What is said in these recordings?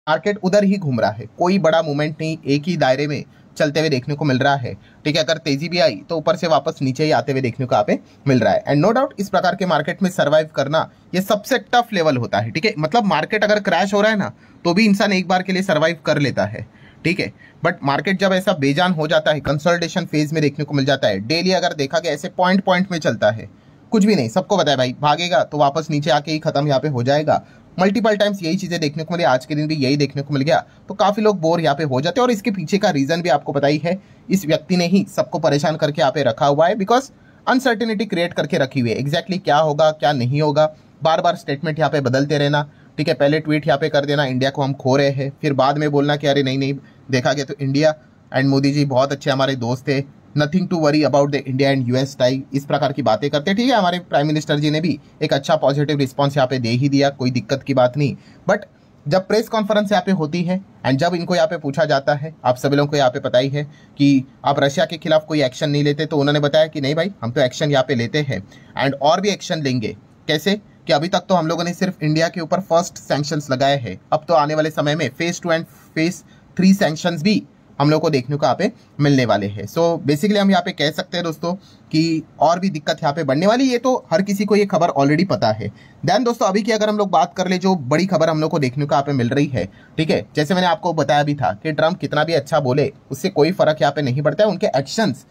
Market उधर ही घूम रहा है, कोई बड़ा मूवमेंट नहीं, एक ही दायरे में चलते हुए देखने को मिल रहा है। ठीक है, अगर तेजी भी आई तो ऊपर से वापस नीचे ही आते हुए देखने को यहाँ पे मिल रहा है। एंड नो डाउट इस प्रकार के मार्केट में सर्वाइव करना ये सबसे टफ लेवल होता है। ठीक है, मतलब मार्केट अगर क्रैश हो रहा है ना तो भी इंसान एक बार के लिए सर्वाइव कर लेता है। ठीक है, बट मार्केट जब ऐसा बेजान हो जाता है, कंसोलिडेशन फेज में देखने को मिल जाता है, डेली अगर देखा गया ऐसे पॉइंट पॉइंट में चलता है, कुछ भी नहीं, सबको पता है भाई भागेगा तो वापस नीचे आके ही खत्म यहाँ पे हो जाएगा। मल्टीपल टाइम्स यही चीजें देखने को मिली, आज के दिन भी यही देखने को मिल गया, तो काफी लोग बोर यहाँ पे हो जाते हैं। और इसके पीछे का रीजन भी आपको पता ही है, इस व्यक्ति ने ही सबको परेशान करके यहाँ पे रखा हुआ है, बिकॉज अनसर्टेनिटी क्रिएट करके रखी हुई है। एग्जैक्टली क्या होगा क्या नहीं होगा, बार बार स्टेटमेंट यहाँ पे बदलते रहना। ठीक है, पहले ट्वीट यहाँ पे कर देना इंडिया को हम खो रहे हैं, फिर बाद में बोलना कि अरे नहीं नहीं, देखा गया तो इंडिया एंड मोदी जी बहुत अच्छे हमारे दोस्त थे, nothing to worry about the India and US tie, इस प्रकार की बातें करते। ठीक है, हमारे प्राइम मिनिस्टर जी ने भी एक अच्छा पॉजिटिव रिस्पॉन्स यहाँ पे दे ही दिया, कोई दिक्कत की बात नहीं। बट जब प्रेस कॉन्फ्रेंस यहाँ पे होती है एंड जब इनको यहाँ पे पूछा जाता है, आप सभी लोगों को यहाँ पे पता ही है कि आप रशिया के खिलाफ कोई एक्शन नहीं लेते, तो उन्होंने बताया कि नहीं भाई हम तो एक्शन यहाँ पे लेते हैं एंड और भी एक्शन लेंगे। कैसे कि अभी तक तो हम लोगों ने सिर्फ इंडिया के ऊपर फर्स्ट सैंक्शंस लगाए हैं, अब तो आने वाले समय में फेज 2 एंड फेज 3 सैंक्शंस भी हम लोग को देखने को यहाँ पे मिलने वाले हैं। सो बेसिकली हम यहाँ पे कह सकते हैं दोस्तों कि और भी दिक्कत यहाँ पे बढ़ने वाली है, तो हर किसी को ये खबर ऑलरेडी पता है। देन दोस्तों अभी की अगर हम लोग बात कर ले, जो बड़ी खबर हम लोग को देखने को यहाँ पे मिल रही है, ठीक है, जैसे मैंने आपको बताया भी था कि ट्रम्प कितना भी अच्छा बोले उससे कोई फर्क यहाँ पे नहीं पड़ता है, उनके एक्शंस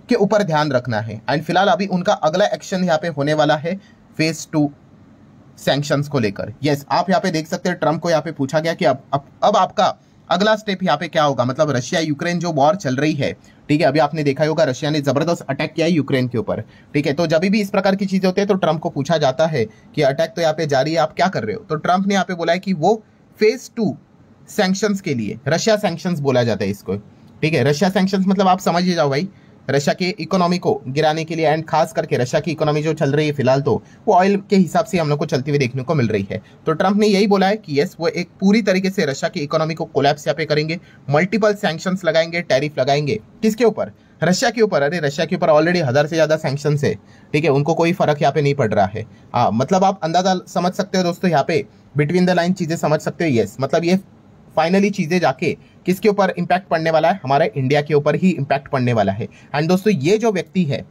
के ऊपर ध्यान रखना है। एंड फिलहाल अभी उनका अगला एक्शन यहाँ पे होने वाला है फेज 2 सैंक्शंस को लेकर। यस, आप यहाँ पे देख सकते हैं ट्रम्प को यहाँ पे पूछा गया कि अब आपका अगला स्टेप यहाँ पे क्या होगा। मतलब रशिया यूक्रेन जो वॉर चल रही है, ठीक है, अभी आपने देखा होगा रशिया ने जबरदस्त अटैक किया है यूक्रेन के ऊपर। ठीक है, तो जब भी इस प्रकार की चीजें होती है तो ट्रम्प को पूछा जाता है कि अटैक तो यहाँ पे जारी है, आप क्या कर रहे हो। तो ट्रम्प ने यहाँ पे बोला है कि वो फेज 2 सैंक्शंस के लिए, रशिया सैंक्शंस बोला जाता है इसको। ठीक है, रशिया सैंक्शंस मतलब आप समझ ही जाओ भाई, रशिया के इकोनॉमी को गिराने के लिए एंड खास करके रशिया की इकोनॉमी जो चल रही है फिलहाल तो वो ऑयल के हिसाब से हम लोग को चलती हुई देखने को मिल रही है। तो ट्रम्प ने यही बोला है कि यस वो एक पूरी तरीके से रशिया की इकोनॉमी को कोलैप्स यहाँ पे करेंगे, मल्टीपल सैंक्शंस लगाएंगे, टैरिफ लगाएंगे। किसके ऊपर? रशिया के ऊपर। अरे रशिया के ऊपर ऑलरेडी 1000 से ज्यादा सैंक्शंस है। ठीक है, उनको कोई फर्क यहाँ पे नहीं पड़ रहा है। मतलब आप अंदाजा समझ सकते हो दोस्तों, यहाँ पे बिटवीन द लाइन चीजें समझ सकते हो। यस, मतलब ये फाइनली चीजें जाके किसके ऊपर इंपैक्ट पड़ने वाला है, हमारे इंडिया के ऊपर ही इंपैक्ट पड़ने वाला है। एंड दोस्तों ये जो व्यक्ति है,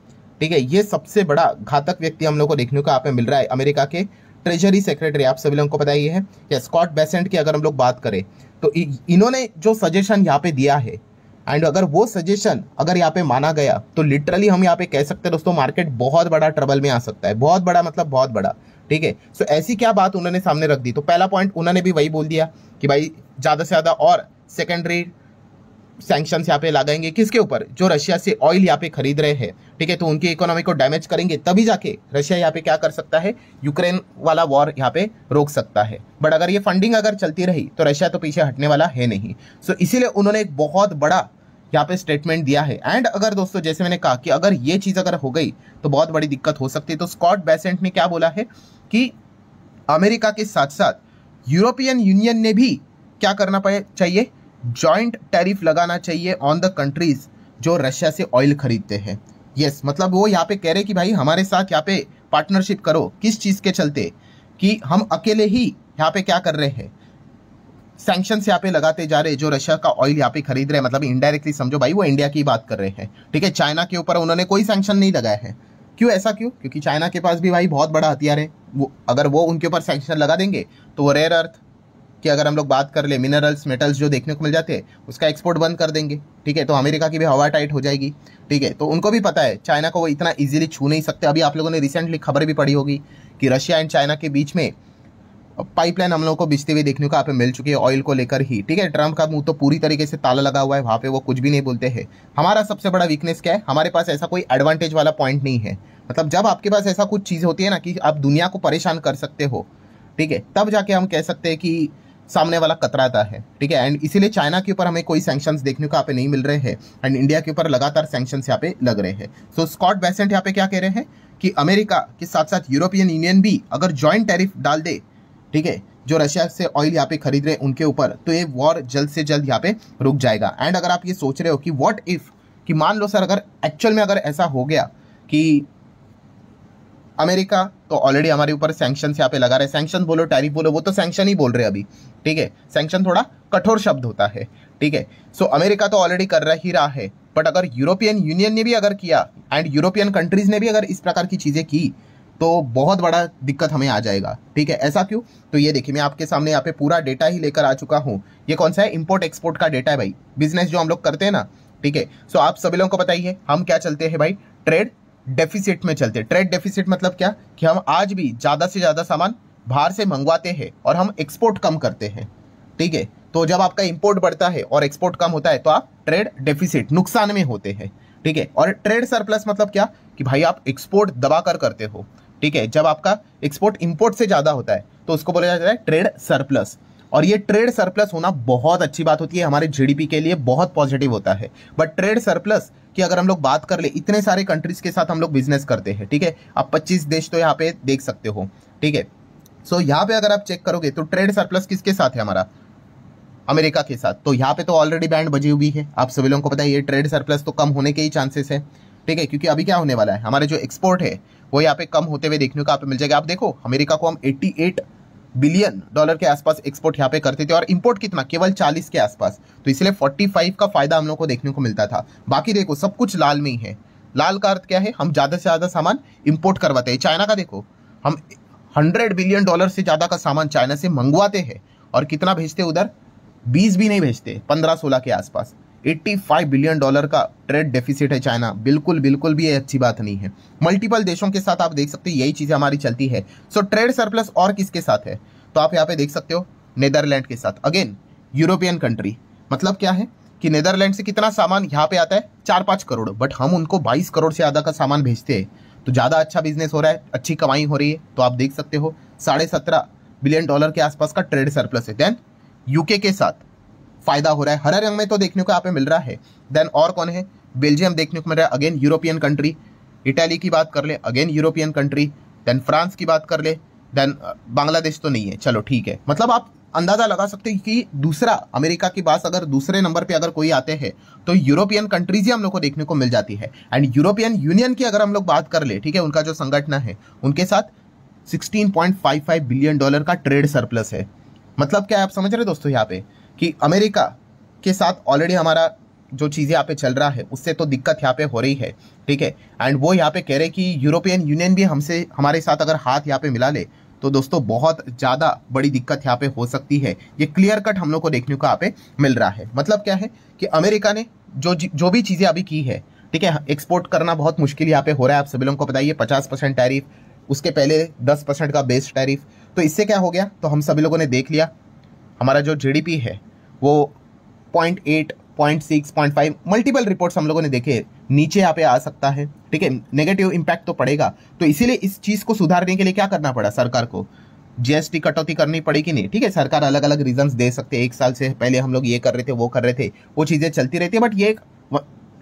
ठीक है, ये सबसे बड़ा घातक व्यक्ति हम लोग को देखने को यहाँ पे मिल रहा है, अमेरिका के ट्रेजरी सेक्रेटरी, आप सभी लोगों को पता ही है, या स्कॉट बेसेंट की अगर हम लोग बात करें तो इन्होंने जो सजेशन यहाँ पे दिया है एंड अगर वो सजेशन अगर यहाँ पे माना गया तो लिटरली हम यहाँ पे कह सकते हैं दोस्तों मार्केट बहुत बड़ा ट्रबल में आ सकता है, बहुत बड़ा मतलब बहुत बड़ा। ठीक है, सो ऐसी क्या बात उन्होंने सामने रख दी। तो पहला पॉइंट उन्होंने भी वही बोल दिया कि भाई ज्यादा से ज्यादा और सेकेंडरी सैंक्शंस यहाँ पे लगाएंगे, किसके ऊपर? जो रशिया से ऑयल यहाँ पे खरीद रहे हैं। ठीक है, तो उनकी इकोनॉमी को डैमेज करेंगे, तभी जाके रशिया यहाँ पे क्या कर सकता है, यूक्रेन वाला वॉर यहाँ पे रोक सकता है। बट अगर ये फंडिंग अगर चलती रही तो रशिया तो पीछे हटने वाला है नहीं। सो इसीलिए उन्होंने एक बहुत बड़ा यहाँ पे स्टेटमेंट दिया है। एंड अगर दोस्तों जैसे मैंने कहा कि अगर ये चीज अगर हो गई तो बहुत बड़ी दिक्कत हो सकती है। तो स्कॉट बेसेंट ने क्या बोला है कि अमेरिका के साथ साथ यूरोपियन यूनियन ने भी क्या करना चाहिए, जॉइंट टैरिफ लगाना चाहिए ऑन द कंट्रीज जो रशिया से ऑयल खरीदते हैं। यस, मतलब वो यहाँ पे कह रहे कि भाई हमारे साथ यहाँ पे पार्टनरशिप करो। किस चीज के चलते? कि हम अकेले ही यहाँ पे क्या कर रहे हैं, सैंक्शंस यहाँ पे लगाते जा रहे हैं जो रशिया का ऑयल यहाँ पे खरीद रहे हैं। मतलब इनडायरेक्टली समझो भाई वो इंडिया की बात कर रहे हैं। ठीक है, चाइना के ऊपर उन्होंने कोई सैंक्शन नहीं लगाया है। क्यों? ऐसा क्यों? क्योंकि चाइना के पास भी भाई बहुत बड़ा हथियार है। वो अगर वो उनके ऊपर सैंक्शन लगा देंगे तो वो रेयर अर्थ कि अगर हम लोग बात कर ले, मिनरल्स मेटल्स जो देखने को मिल जाते हैं उसका एक्सपोर्ट बंद कर देंगे। ठीक है, तो अमेरिका की भी हवा टाइट हो जाएगी। ठीक है, तो उनको भी पता है चाइना को वो इतना इजीली छू नहीं सकते। अभी आप लोगों ने रिसेंटली खबर भी पढ़ी होगी कि रशिया एंड चाइना के बीच में पाइपलाइन हम लोगों को बिछते हुए देखने को यहाँ पे मिल चुकी है ऑयल को लेकर ही। ठीक है, ट्रम्प का मुंह तो पूरी तरीके से ताला लगा हुआ है, वहां पे वो कुछ भी नहीं बोलते हैं। हमारा सबसे बड़ा वीकनेस क्या है, हमारे पास ऐसा कोई एडवांटेज वाला पॉइंट नहीं है। मतलब जब आपके पास ऐसा कुछ चीज होती है ना कि आप दुनिया को परेशान कर सकते हो, ठीक है, तब जाके हम कह सकते हैं कि सामने वाला कतराता है। ठीक है, एंड इसीलिए चाइना के ऊपर हमें कोई सैंक्शंस देखने को यहाँ पे नहीं मिल रहे हैं एंड इंडिया के ऊपर लगातार सैंक्शंस यहाँ पे लग रहे हैं। सो स्कॉट बेसेंट यहाँ पे क्या कह रहे हैं कि अमेरिका के साथ साथ यूरोपियन यूनियन भी अगर ज्वाइंट टैरिफ डाल दे, ठीक है, जो रशिया से ऑयल यहाँ पे खरीद रहे हैं उनके ऊपर, तो ये वॉर जल्द से जल्द यहाँ पे रुक जाएगा। एंड अगर आप ये सोच रहे हो कि व्हाट इफ, कि मान लो सर अगर एक्चुअल में अगर ऐसा हो गया कि अमेरिका तो ऑलरेडी हमारे ऊपर सैंक्शन यहाँ पे लगा रहे, सैंक्शन बोलो टैरिफ बोलो, वो तो सैंक्शन ही बोल रहे अभी, ठीक है। सैंक्शन थोड़ा कठोर शब्द होता है, ठीक है। सो अमेरिका तो ऑलरेडी कर रहा है, बट अगर यूरोपियन यूनियन ने भी अगर किया एंड यूरोपियन कंट्रीज ने भी अगर इस प्रकार की चीजें की तो बहुत बड़ा दिक्कत हमें आ जाएगा, ठीक है। ऐसा क्यों? तो ये देखिए, मैं आपके सामने यहाँ पे पूरा डेटा ही लेकर आ चुका हूँ। ये कौन सा है? इंपोर्ट एक्सपोर्ट का डेटा है भाई, बिजनेस जो हम लोग करते हैं ना, ठीक है। सो आप सभी लोगों को बताइए हम क्या चलते हैं भाई? ट्रेड डेफिसिट में चलते हैं। ट्रेड डेफिसिट मतलब क्या? कि हम आज भी ज्यादा से ज्यादा सामान बाहर से मंगवाते हैं और हम एक्सपोर्ट कम करते हैं, ठीक है। तो जब आपका इंपोर्ट बढ़ता है और एक्सपोर्ट कम होता है तो आप ट्रेड डेफिसिट, नुकसान में होते हैं, ठीक है। और ट्रेड सरप्लस मतलब क्या? कि भाई आप एक्सपोर्ट दबा कर करते हो, ठीक है। जब आपका एक्सपोर्ट इंपोर्ट से ज्यादा होता है तो उसको बोला जाता है ट्रेड सरप्लस। और ये ट्रेड सरप्लस होना बहुत अच्छी बात होती है, हमारे जीडीपी के लिए बहुत पॉजिटिव होता है। बट ट्रेड सरप्लस की अगर हम लोग बात कर ले, इतने सारे कंट्रीज के साथ हम लोग बिजनेस करते हैं, ठीक है। आप 25 देश तो यहाँ पे देख सकते हो, ठीक है। सो यहाँ पे अगर आप चेक करोगे तो ट्रेड सरप्लस किसके साथ है? हमारा अमेरिका के साथ। तो यहाँ पे तो ऑलरेडी बैंड बजी हुई है, आप सभी लोगों को पता है। ये ट्रेड सरप्लस तो कम होने के ही चांसेस है, ठीक है। क्योंकि अभी क्या होने वाला है, हमारे जो एक्सपोर्ट है वो यहाँ पे कम होते हुए देखने को आप मिल जाएगा। आप देखो अमेरिका को हम 88 बिलियन डॉलर के आसपास एक्सपोर्ट यहाँ पे करते थे और इंपोर्ट कितना? केवल 40 के आसपास। तो इसलिए 45 का फायदा हम लोग को देखने को मिलता था। बाकी देखो सब कुछ लाल में ही है। लाल का अर्थ क्या है? हम ज्यादा से ज्यादा सामान इंपोर्ट करवाते हैं। चाइना का देखो, हम 100 बिलियन डॉलर से ज्यादा का सामान चाइना से मंगवाते हैं और कितना भेजते उधर? 20 भी नहीं भेजते, 15-16 के आसपास। 85 बिलियन डॉलर का ट्रेड डेफिसिट है चाइना। बिल्कुल बिल्कुल भी ये अच्छी बात नहीं है। मल्टीपल देशों के साथ आप देख सकते हो यही चीजें हमारी चलती है। सो ट्रेड सरप्लस और किसके साथ है? तो आप यहाँ पे देख सकते हो नेदरलैंड के साथ। अगेन यूरोपियन कंट्री, मतलब क्या है कि नेदरलैंड से कितना सामान यहाँ पे आता है? 4-5 करोड़, बट हम उनको 22 करोड़ से ज्यादा का सामान भेजते हैं। तो ज्यादा अच्छा बिजनेस हो रहा है, अच्छी कमाई हो रही है। तो आप देख सकते हो 17.5 बिलियन डॉलर के आसपास का ट्रेड सरप्लस है। देन यूके के साथ फायदा हो रहा है, हरे रंग में तो देखने को यहाँ पे मिल रहा है। देन और कौन है? बेल्जियम देखने को मिल रहा है, अगेन यूरोपियन कंट्री। इटाली की बात कर ले, again European country. Then France की बात कर ले, देन बांग्लादेश तो नहीं है, चलो ठीक है। मतलब आप अंदाजा लगा सकते हैं कि दूसरा अमेरिका के पास अगर दूसरे नंबर पे अगर कोई आते हैं तो यूरोपियन कंट्रीज ही हम लोग को देखने को मिल जाती है। एंड यूरोपियन यूनियन की अगर हम लोग बात कर ले, ठीक है, उनका जो संगठन है उनके साथ 16.55 बिलियन डॉलर का ट्रेड सरप्लस है। मतलब क्या है आप समझ रहे दोस्तों यहाँ पे कि अमेरिका के साथ ऑलरेडी हमारा जो चीजें यहाँ पे चल रहा है उससे तो दिक्कत यहाँ पे हो रही है, ठीक है। एंड वो यहाँ पे कह रहे कि यूरोपियन यूनियन भी हमसे हमारे साथ अगर हाथ यहाँ पे मिला ले तो दोस्तों बहुत ज्यादा बड़ी दिक्कत यहाँ पे हो सकती है। ये क्लियर कट हम लोग को देखने को यहाँ पे मिल रहा है। मतलब क्या है कि अमेरिका ने जो भी चीजें अभी की है, ठीक है, एक्सपोर्ट करना बहुत मुश्किल यहाँ पे हो रहा है। आप सभी लोगों को बताइए 50% टैरिफ, उसके पहले 10% का बेस टैरिफ। तो इससे क्या हो गया? तो हम सभी लोगों ने देख लिया हमारा जो जीडीपी है वो 0.8, 0.6, 0.5 मल्टीपल रिपोर्ट्स हम लोगों ने देखे, नीचे यहाँ पे आ सकता है, ठीक है। नेगेटिव इम्पैक्ट तो पड़ेगा। तो इसीलिए इस चीज को सुधारने के लिए क्या करना पड़ा? सरकार को जीएसटी कटौती करनी पड़ेगी नहीं, ठीक है। सरकार अलग अलग रीजंस दे सकते हैं, 1 साल से पहले हम लोग ये कर रहे थे, वो कर रहे थे, वो चीजें चलती रहती है। बट ये एक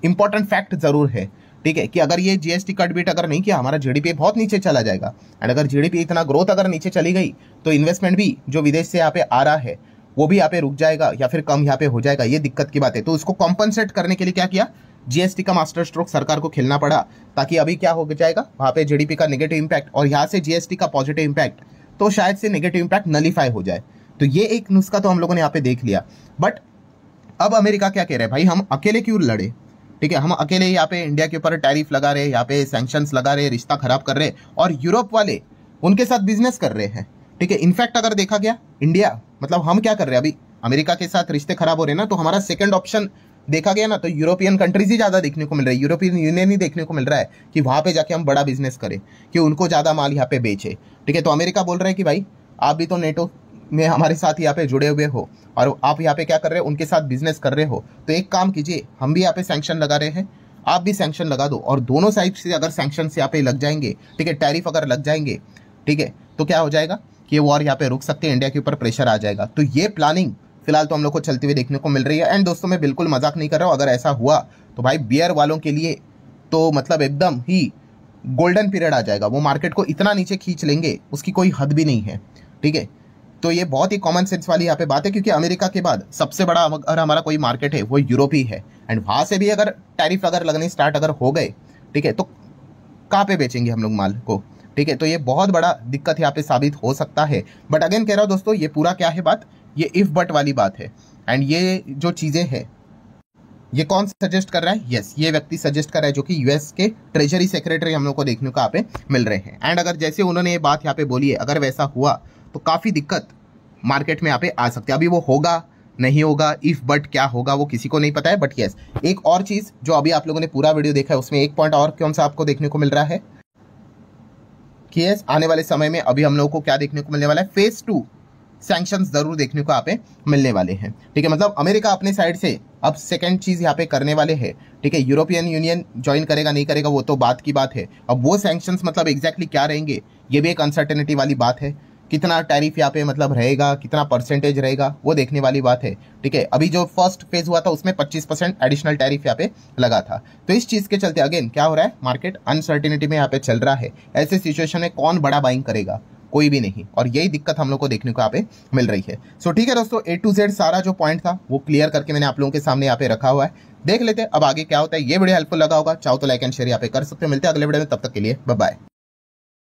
इंपॉर्टेंट फैक्ट जरूर है, ठीक है, कि अगर ये जीएसटी कट बीट अगर नहीं किया हमारा जीडीपी बहुत नीचे चला जाएगा। एंड अगर जीडीपी इतना ग्रोथ अगर नीचे चली गई तो इन्वेस्टमेंट भी जो विदेश से यहाँ पे आ रहा है वो भी यहाँ पे रुक जाएगा या फिर कम यहाँ पे हो जाएगा। ये दिक्कत की बात है। तो उसको कॉम्पनसेट करने के लिए क्या किया? जीएसटी का मास्टर स्ट्रोक सरकार को खेलना पड़ा, ताकि अभी क्या हो जाएगा वहां पे जीडीपी का नेगेटिव इंपैक्ट और यहाँ से जीएसटी का पॉजिटिव इंपैक्ट, तो शायद से नेगेटिव इंपैक्ट नलीफाई हो जाए। तो ये एक नुस्खा तो हम लोगों ने यहाँ पे देख लिया। बट अब अमेरिका क्या कह रहा है? भाई हम अकेले क्यों लड़े, ठीक है, हम अकेले यहाँ पे इंडिया के ऊपर टैरिफ लगा रहे, यहाँ पे सैंक्शंस लगा रहे, रिश्ता खराब कर रहे, और यूरोप वाले उनके साथ बिजनेस कर रहे हैं, ठीक है। इनफैक्ट अगर देखा गया इंडिया, मतलब हम क्या कर रहे हैं अभी? अमेरिका के साथ रिश्ते खराब हो रहे हैं ना, तो हमारा सेकंड ऑप्शन देखा गया ना तो यूरोपियन कंट्रीज ही ज्यादा देखने को मिल रहा है, यूरोपियन यूनियन ही देखने को मिल रहा है कि वहां पे जाके हम बड़ा बिजनेस करें, कि उनको ज्यादा माल यहाँ पे बेचे, ठीक है। तो अमेरिका बोल रहा है कि भाई आप भी तो नेटो में हमारे साथ यहाँ पे जुड़े हुए हो और आप यहाँ पे क्या कर रहे हो? उनके साथ बिजनेस कर रहे हो। तो एक काम कीजिए, हम भी यहाँ पे सैंक्शन लगा रहे हैं, आप भी सैंक्शन लगा दो, और दोनों साइड से अगर सैंक्शन यहाँ पे लग जाएंगे, ठीक है, टैरिफ अगर लग जाएंगे, ठीक है, तो क्या हो जाएगा कि ये वॉर यहाँ पे रुक सकते हैं, इंडिया के ऊपर प्रेशर आ जाएगा। तो ये प्लानिंग फिलहाल तो हम लोग को चलते हुए देखने को मिल रही है। एंड दोस्तों मैं बिल्कुल मजाक नहीं कर रहा हूँ, अगर ऐसा हुआ तो भाई बियर वालों के लिए तो मतलब एकदम ही गोल्डन पीरियड आ जाएगा। वो मार्केट को इतना नीचे खींच लेंगे उसकी कोई हद भी नहीं है, ठीक है। तो ये बहुत ही कॉमन सेंस वाली यहाँ पे बात है, क्योंकि अमेरिका के बाद सबसे बड़ा अगर हमारा कोई मार्केट है वो यूरोप ही है। एंड वहां से भी अगर टैरिफ अगर लगने स्टार्ट अगर हो गए, ठीक है, तो कहाँ पे बेचेंगे हम लोग माल को, ठीक ठीक है, तो ये बहुत बड़ा दिक्कत यहाँ पे साबित हो सकता है। बट अगेन कह रहा हूँ दोस्तों, ये पूरा क्या है बात, ये इफ बट वाली बात है। एंड ये जो चीजें हैं, ये कौन सजेस्ट कर रहा है, यस ये व्यक्ति सजेस्ट कर रहा है जो कि यूएस के ट्रेजरी सेक्रेटरी हम लोग को देखने को यहाँ पे मिल रहे हैं। एंड अगर जैसे उन्होंने ये बात यहाँ पे बोली है, अगर वैसा हुआ तो काफी दिक्कत मार्केट में यहाँ पे आ सकती है। अभी वो होगा नहीं होगा, इफ बट क्या होगा वो किसी को नहीं पता है। बट यस, एक और चीज जो अभी आप लोगों ने पूरा वीडियो देखा है उसमें एक पॉइंट और कौन सा आपको देखने को मिल रहा है कि यस आने वाले समय में अभी हम लोगों को क्या देखने को मिलने वाला है, फेज 2 सैंक्शंस जरूर देखने को यहाँ पे मिलने वाले हैं। ठीक है, मतलब अमेरिका अपने साइड से अब सेकंड चीज यहाँ पे करने वाले हैं। ठीक है, यूरोपियन यूनियन ज्वाइन करेगा नहीं करेगा वो तो बात की बात है। अब वो सैंक्शंस मतलब एग्जैक्टली क्या रहेंगे ये भी एक अनसर्टेनिटी वाली बात है। कितना टैरिफ यहाँ पे मतलब रहेगा, कितना परसेंटेज रहेगा वो देखने वाली बात है। ठीक है, अभी जो फर्स्ट फेज हुआ था उसमें 25% एडिशनल टैरिफ यहाँ पे लगा था। तो इस चीज के चलते अगेन क्या हो रहा है, मार्केट अनसर्टेनिटी में यहाँ पे चल रहा है। ऐसे सिचुएशन में कौन बड़ा बाइंग करेगा, कोई भी नहीं। और यही दिक्कत हम लोग को देखने को यहाँ पे मिल रही है। सो ठीक है दोस्तों, A to Z सारा जो पॉइंट था वो क्लियर करके मैंने आप लोगों के सामने यहाँ पे रखा हुआ है। देख लेते हैं अब आगे क्या होता है। ये वीडियो हेल्पफुल लगा होगा, चाहो तो लाइक एंड शेयर यहाँ पे कर सकते हो। मिलते हैं अगले वीडियो में, तब तक के लिए बाय बाय।